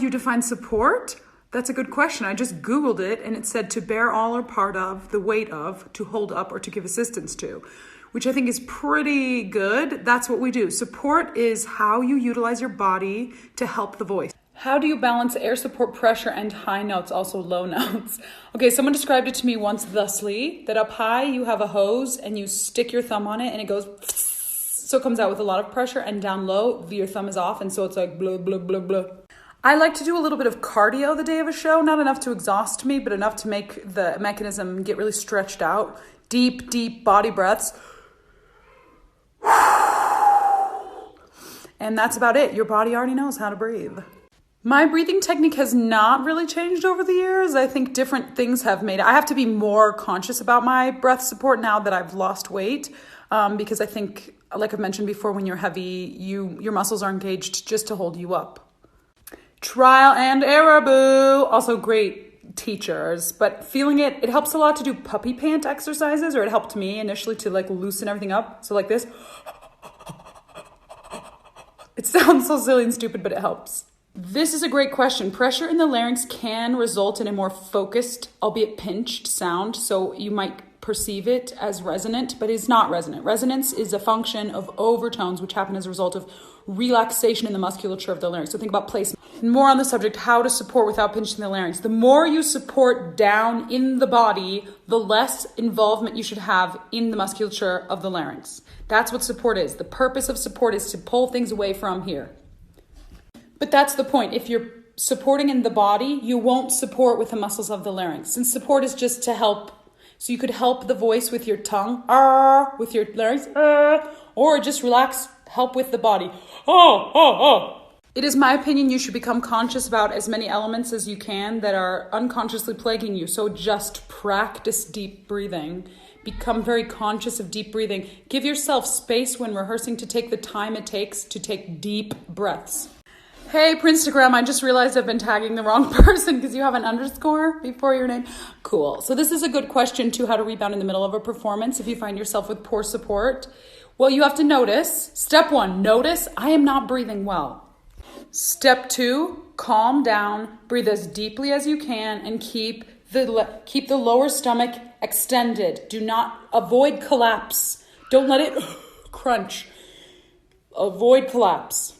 you define support? That's a good question. I just Googled it and it said to bear all or part of, the weight of, to hold up or to give assistance to, which I think is pretty good. That's what we do. Support is how you utilize your body to help the voice. How do you balance air support, pressure, and high notes, also low notes? Okay, someone described it to me once thusly, that up high you have a hose and you stick your thumb on it and it goes, so it comes out with a lot of pressure, and down low, your thumb is off, and so it's like blah, blah, blah, blah. I like to do a little bit of cardio the day of a show, not enough to exhaust me, but enough to make the mechanism get really stretched out. Deep, deep body breaths. And that's about it. Your body already knows how to breathe. My breathing technique has not really changed over the years. I think different things have made it. I have to be more conscious about my breath support now that I've lost weight, because I think, like I've mentioned before, when you're heavy, your muscles are engaged just to hold you up. Trial and error, boo. Also great teachers, but feeling it helps a lot to do puppy pant exercises, or it helped me initially to like loosen everything up. So like this. It sounds so silly and stupid, but it helps. This is a great question. Pressure in the larynx can result in a more focused, albeit pinched sound. So you might perceive it as resonant, but it's not resonant. Resonance is a function of overtones, which happen as a result of relaxation in the musculature of the larynx. So think about placement. More on the subject, how to support without pinching the larynx. The more you support down in the body, the less involvement you should have in the musculature of the larynx. That's what support is. The purpose of support is to pull things away from here. But that's the point. If you're supporting in the body, you won't support with the muscles of the larynx. And support is just to help. So you could help the voice with your tongue, with your larynx, or just relax, help with the body. It is my opinion you should become conscious about as many elements as you can that are unconsciously plaguing you. So just practice deep breathing. Become very conscious of deep breathing. Give yourself space when rehearsing to take the time it takes to take deep breaths. Hey, Prinstagram, I just realized I've been tagging the wrong person because you have an underscore before your name. Cool. So this is a good question too, how to rebound in the middle of a performance if you find yourself with poor support. Well, you have to notice. Step 1, notice I am not breathing well. Step 2, calm down, breathe as deeply as you can, and keep the lower stomach extended. Do not avoid collapse. Don't let it crunch. Avoid collapse.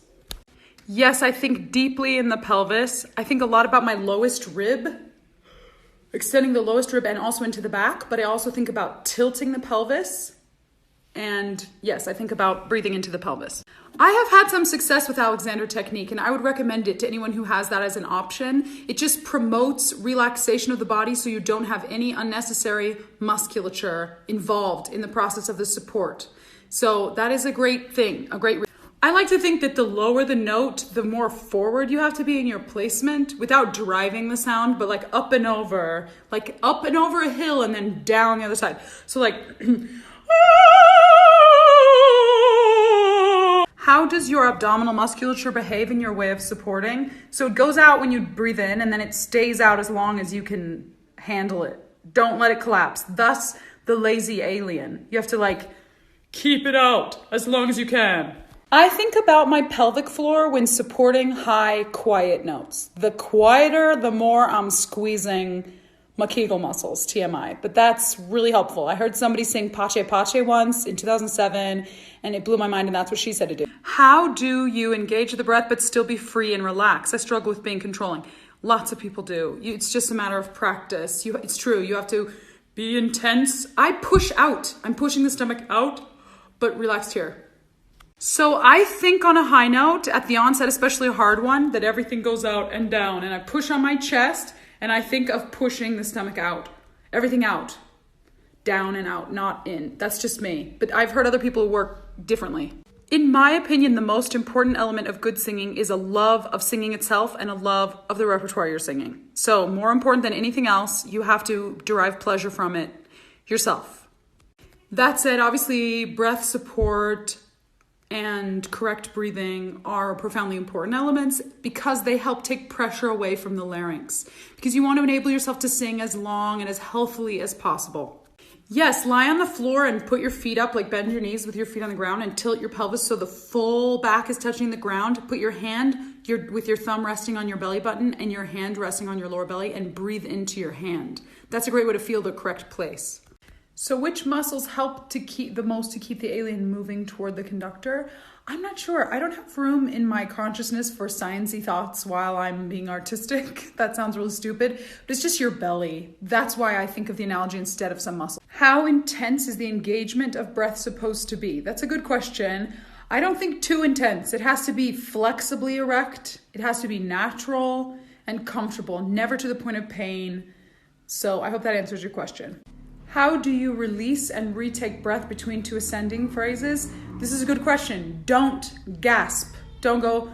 Yes, I think deeply in the pelvis. I think a lot about my lowest rib, extending the lowest rib and also into the back, but I also think about tilting the pelvis. And yes, I think about breathing into the pelvis. I have had some success with Alexander technique, and I would recommend it to anyone who has that as an option. It just promotes relaxation of the body so you don't have any unnecessary musculature involved in the process of the support. So that is a great thing, I like to think that the lower the note, the more forward you have to be in your placement without driving the sound, but like up and over a hill and then down the other side. So like, how does your abdominal musculature behave in your way of supporting? So it goes out when you breathe in and then it stays out as long as you can handle it. Don't let it collapse. Thus, the lazy alien. You have to like keep it out as long as you can. I think about my pelvic floor when supporting high, quiet notes. The quieter, the more I'm squeezing my Kegel muscles, TMI. But that's really helpful. I heard somebody sing Pache Pache once in 2007, and it blew my mind, and that's what she said to do. How do you engage the breath but still be free and relax? I struggle with being controlling. Lots of people do. It's just a matter of practice. It's true. You have to be intense. I push out. I'm pushing the stomach out, but relaxed here. So I think on a high note, at the onset, especially a hard one, that everything goes out and down. And I push on my chest, and I think of pushing the stomach out. Everything out. Down and out, not in. That's just me. But I've heard other people work differently. In my opinion, the most important element of good singing is a love of singing itself and a love of the repertoire you're singing. So more important than anything else, you have to derive pleasure from it yourself. That said, obviously, breath support and correct breathing are profoundly important elements because they help take pressure away from the larynx. Because you want to enable yourself to sing as long and as healthily as possible. Yes, lie on the floor and put your feet up, like bend your knees with your feet on the ground and tilt your pelvis so the full back is touching the ground. Put your hand with your thumb resting on your belly button and your hand resting on your lower belly and breathe into your hand. That's a great way to feel the correct place. So which muscles help to keep the alien moving toward the conductor? I'm not sure. I don't have room in my consciousness for sciencey thoughts while I'm being artistic. That sounds really stupid, but it's just your belly. That's why I think of the analogy instead of some muscle. How intense is the engagement of breath supposed to be? That's a good question. I don't think too intense. It has to be flexibly erect. It has to be natural and comfortable, never to the point of pain. So I hope that answers your question. How do you release and retake breath between two ascending phrases? This is a good question. Don't gasp. Don't go,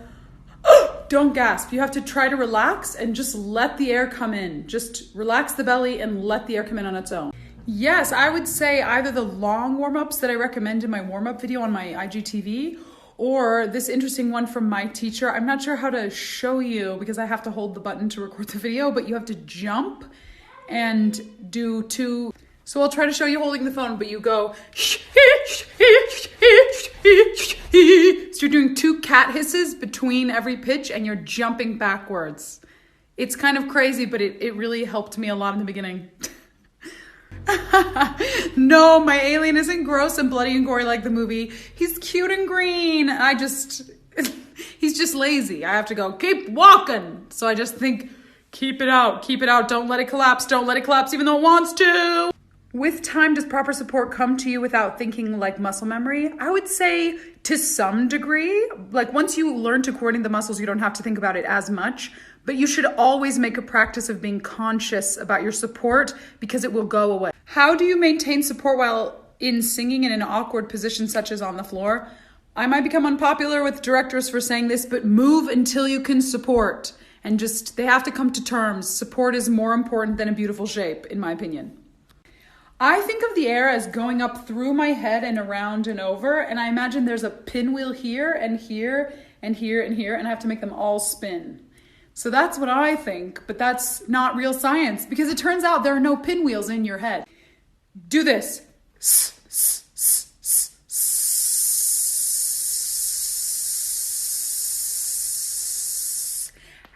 don't gasp. You have to try to relax and just let the air come in. Just relax the belly and let the air come in on its own. Yes, I would say either the long warm-ups that I recommend in my warm-up video on my IGTV or this interesting one from my teacher. I'm not sure how to show you because I have to hold the button to record the video, but you have to jump and do two. So I'll try to show you holding the phone, but you go, so you're doing two cat hisses between every pitch and you're jumping backwards. It's kind of crazy, but it really helped me a lot in the beginning. No, my alien isn't gross and bloody and gory like the movie. He's cute and green. He's just lazy. I have to go, keep walking. So I just think, keep it out. Don't let it collapse. Don't let it collapse even though it wants to. With time, does proper support come to you without thinking like muscle memory? I would say to some degree. Like once you learn to coordinate the muscles, you don't have to think about it as much. But you should always make a practice of being conscious about your support because it will go away. How do you maintain support while in singing in an awkward position such as on the floor? I might become unpopular with directors for saying this, but move until you can support. And they have to come to terms. Support is more important than a beautiful shape, in my opinion. I think of the air as going up through my head and around and over, and I imagine there's a pinwheel here and here and here and here, and I have to make them all spin. So that's what I think, but that's not real science because it turns out there are no pinwheels in your head. Do this.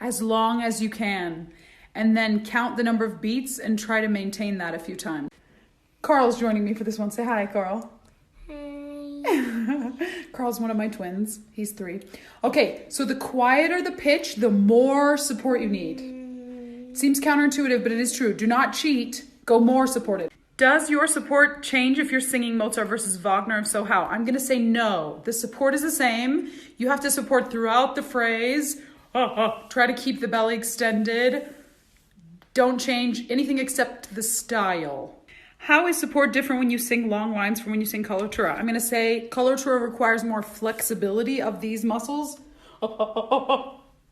As long as you can, and then count the number of beats and try to maintain that a few times. Carl's joining me for this one. Say hi, Carl. Hi. Carl's one of my twins. He's 3. Okay, so the quieter the pitch, the more support you need. Seems counterintuitive, but it is true. Do not cheat. Go more supported. Does your support change if you're singing Mozart versus Wagner? If so, how? I'm going to say no. The support is the same. You have to support throughout the phrase. Try to keep the belly extended. Don't change anything except the style. How is support different when you sing long lines from when you sing coloratura? I'm going to say coloratura requires more flexibility of these muscles.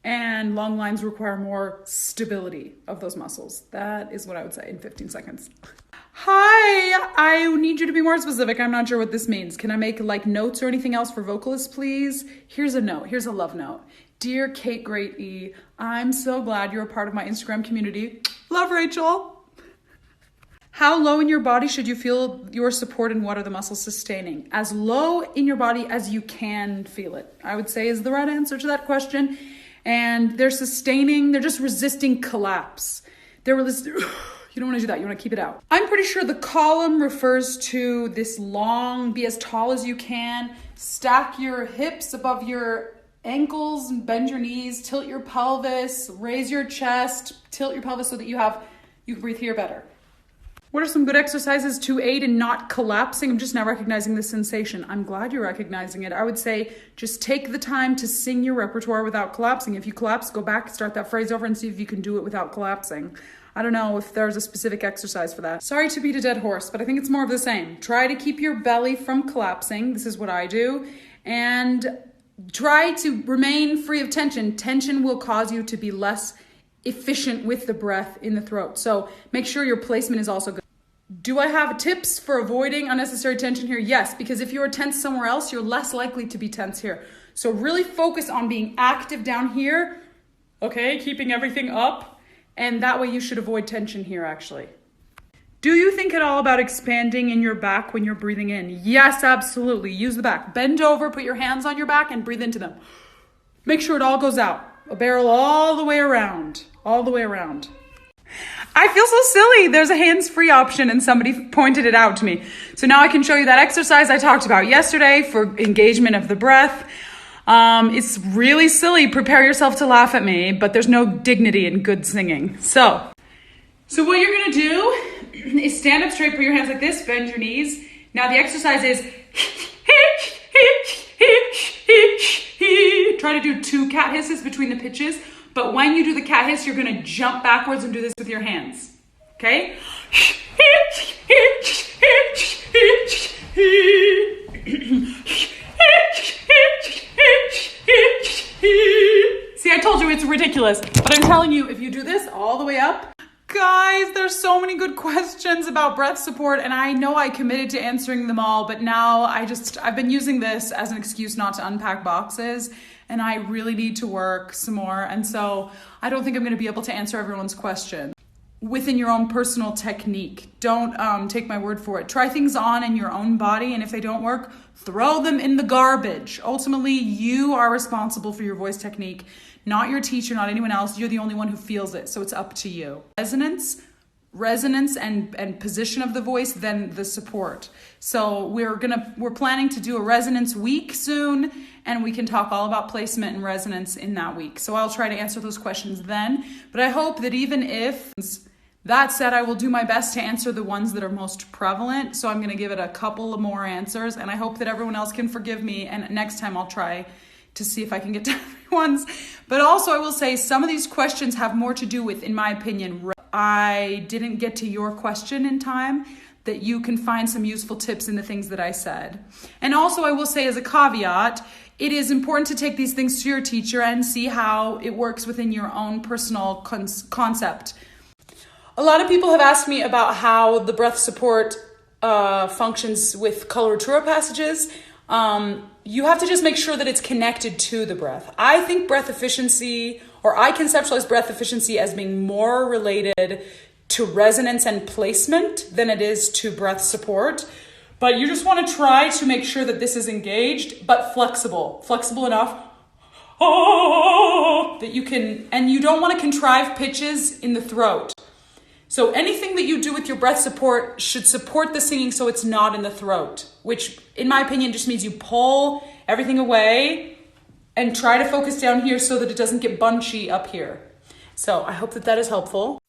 And long lines require more stability of those muscles. That is what I would say in 15 seconds. Hi, I need you to be more specific. I'm not sure what this means. Can I make like notes or anything else for vocalists, please? Here's a note. Here's a love note. Dear Kate Great E, I'm so glad you're a part of my Instagram community. Love, Rachel. How low in your body should you feel your support and what are the muscles sustaining? As low in your body as you can feel it, I would say is the right answer to that question. And they're sustaining, they're just resisting collapse. You don't want to do that, you want to keep it out. I'm pretty sure the column refers to this long, be as tall as you can, stack your hips above your ankles and bend your knees, tilt your pelvis, raise your chest, tilt your pelvis so that you can breathe here better. What are some good exercises to aid in not collapsing? I'm just now recognizing the sensation. I'm glad you're recognizing it. I would say just take the time to sing your repertoire without collapsing. If you collapse, go back, start that phrase over and see if you can do it without collapsing. I don't know if there's a specific exercise for that. Sorry to beat a dead horse, but I think it's more of the same. Try to keep your belly from collapsing. This is what I do. And try to remain free of tension. Tension will cause you to be less efficient with the breath in the throat. So make sure your placement is also good. Do I have tips for avoiding unnecessary tension here? Yes, because if you're tense somewhere else, you're less likely to be tense here. So really focus on being active down here. Okay, keeping everything up. And that way you should avoid tension here actually. Do you think at all about expanding in your back when you're breathing in? Yes, absolutely. Use the back. Bend over, put your hands on your back and breathe into them. Make sure it all goes out. A barrel all the way around. All the way around. I feel so silly. There's a hands-free option and somebody pointed it out to me. So now I can show you that exercise I talked about yesterday for engagement of the breath. It's really silly. Prepare yourself to laugh at me, but there's no dignity in good singing. So what you're going to do is stand up straight, put your hands like this, bend your knees. Now the exercise is try to do 2 cat hisses between the pitches. But when you do the cat hiss, you're going to jump backwards and do this with your hands. Okay? See, I told you it's ridiculous. But I'm telling you, if you do this all the way up, guys, there's so many good questions about breath support, and I know I committed to answering them all, but now I've been using this as an excuse not to unpack boxes, and I really need to work some more, and so I don't think I'm going to be able to answer everyone's question. Within your own personal technique. Don't take my word for it. Try things on in your own body, and if they don't work, throw them in the garbage. Ultimately, you are responsible for your voice technique, not your teacher, not anyone else. You're the only one who feels it, so it's up to you. Resonance and position of the voice, then the support. So we're planning to do a resonance week soon, and we can talk all about placement and resonance in that week. So I'll try to answer those questions then. But I hope that even if that said, I will do my best to answer the ones that are most prevalent. So I'm going to give it a couple of more answers, and I hope that everyone else can forgive me. And next time I'll try to see if I can get to everyone's. But also I will say some of these questions have more to do with, in my opinion, I didn't get to your question in time, that you can find some useful tips in the things that I said. And also I will say as a caveat, it is important to take these things to your teacher and see how it works within your own personal concept. A lot of people have asked me about how the breath support functions with coloratura passages. You have to just make sure that it's connected to the breath. I think breath efficiency, or I conceptualize breath efficiency as being more related to resonance and placement than it is to breath support. But you just want to try to make sure that this is engaged, but flexible enough that you can, and you don't want to contrive pitches in the throat. So anything that you do with your breath support should support the singing so it's not in the throat, which in my opinion just means you pull everything away and try to focus down here so that it doesn't get bunchy up here. So I hope that that is helpful.